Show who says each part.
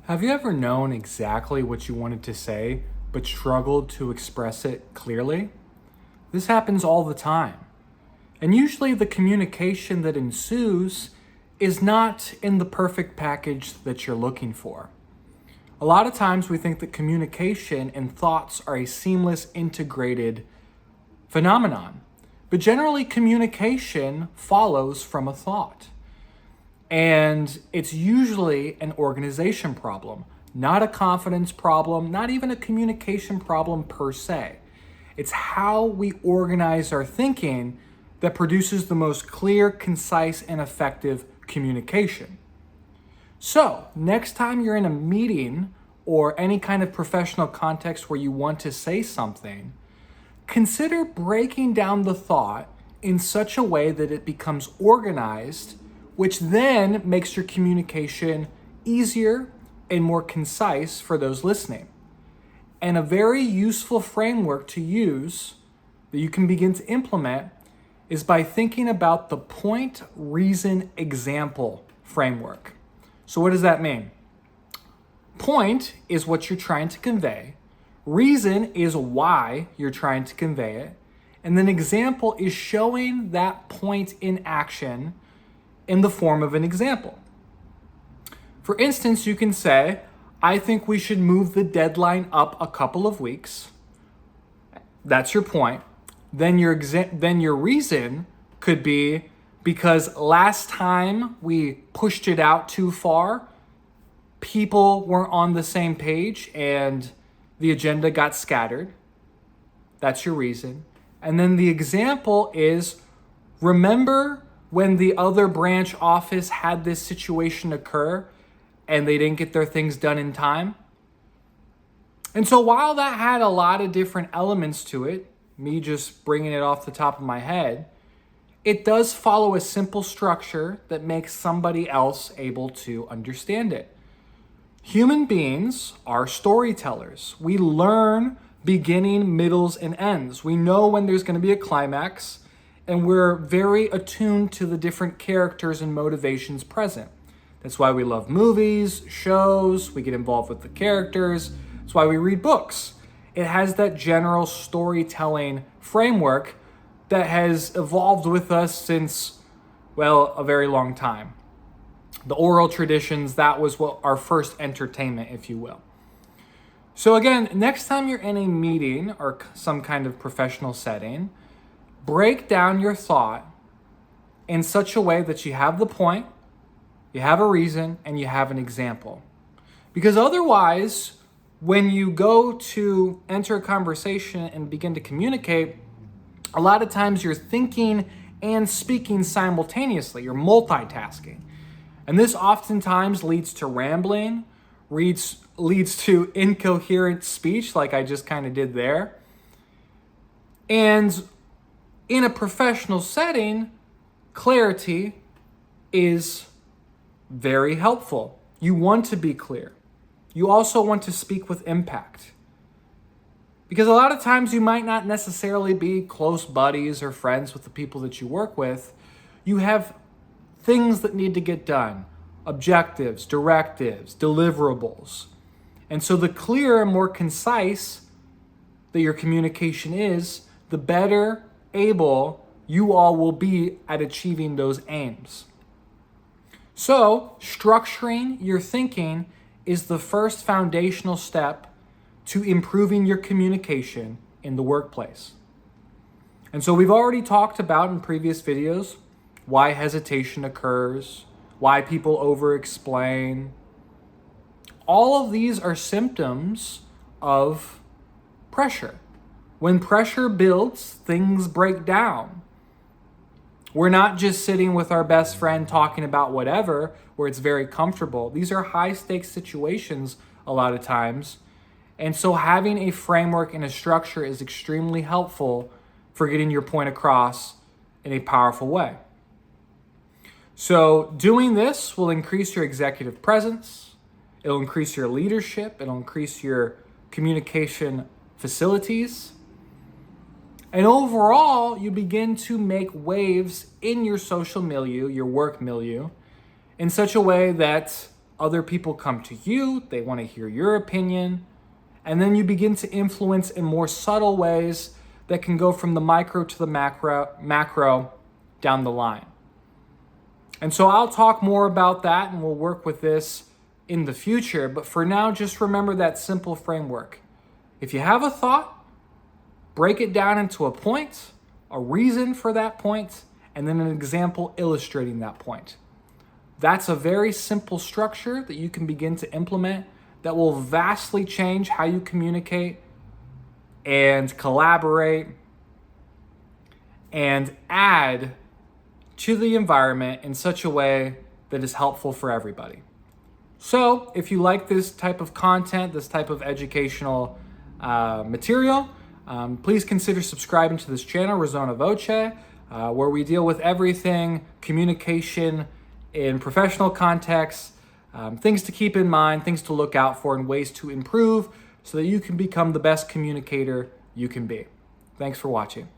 Speaker 1: Have you ever known exactly what you wanted to say, but struggled to express it clearly? This happens all the time. And usually the communication that ensues is not in the perfect package that you're looking for. A lot of times we think that communication and thoughts are a seamless, integrated phenomenon. But generally, communication follows from a thought. And it's usually an organization problem, not a confidence problem, not even a communication problem per se. It's how we organize our thinking that produces the most clear, concise, and effective communication. So, next time you're in a meeting or any kind of professional context where you want to say something, consider breaking down the thought in such a way that it becomes organized, which then makes your communication easier and more concise for those listening. And a very useful framework to use that you can begin to implement is by thinking about the point, reason, example framework. So what does that mean? Point is what you're trying to convey. Reason is why you're trying to convey it. And then example is showing that point in action in the form of an example. For instance, you can say, I think we should move the deadline up a couple of weeks. That's your point. Then your reason could be because last time we pushed it out too far, people weren't on the same page and the agenda got scattered. That's your reason. And then the example is, remember when the other branch office had this situation occur and they didn't get their things done in time? And so while that had a lot of different elements to it, me just bringing it off the top of my head, it does follow a simple structure that makes somebody else able to understand it. Human beings are storytellers. We learn beginning, middles, and ends. We know when there's going to be a climax, and we're very attuned to the different characters and motivations present. That's why we love movies, shows, we get involved with the characters. That's why we read books. It has that general storytelling framework that has evolved with us since, well, a very long time. The oral traditions, that was what our first entertainment, if you will. So again, next time you're in a meeting or some kind of professional setting, break down your thought in such a way that you have the point, you have a reason, and you have an example. Because otherwise, when you go to enter a conversation and begin to communicate, a lot of times you're thinking and speaking simultaneously. You're multitasking. And this oftentimes leads to rambling, leads to incoherent speech like I just kind of did there. And in a professional setting, clarity is very helpful. You want to be clear. You also want to speak with impact. Because a lot of times you might not necessarily be close buddies or friends with the people that you work with. You have things that need to get done, objectives, directives, deliverables. And so the clearer and more concise that your communication is, the better able you all will be at achieving those aims. So, structuring your thinking is the first foundational step to improving your communication in the workplace. And so we've already talked about in previous videos why hesitation occurs, why people over-explain. All of these are symptoms of pressure. When pressure builds, things break down. We're not just sitting with our best friend talking about whatever, where it's very comfortable. These are high-stakes situations a lot of times. And so having a framework and a structure is extremely helpful for getting your point across in a powerful way. So doing this will increase your executive presence. It'll increase your leadership. It'll increase your communication facilities. And overall, you begin to make waves in your social milieu, your work milieu, in such a way that Other people come to you, they want to hear your opinion, and then you begin to influence in more subtle ways that can go from the micro to the macro down the line. And so I'll talk more about that and we'll work with this in the future. But for now, just remember that simple framework. If you have a thought, break it down into a point, a reason for that point, and then an example illustrating that point. That's a very simple structure that you can begin to implement that will vastly change how you communicate and collaborate and add to the environment in such a way that is helpful for everybody. So if you like this type of content, this type of educational material, please consider subscribing to this channel, Resonavoce, where we deal with everything communication in professional contexts, things to keep in mind, things to look out for, and ways to improve so that you can become the best communicator you can be. Thanks for watching.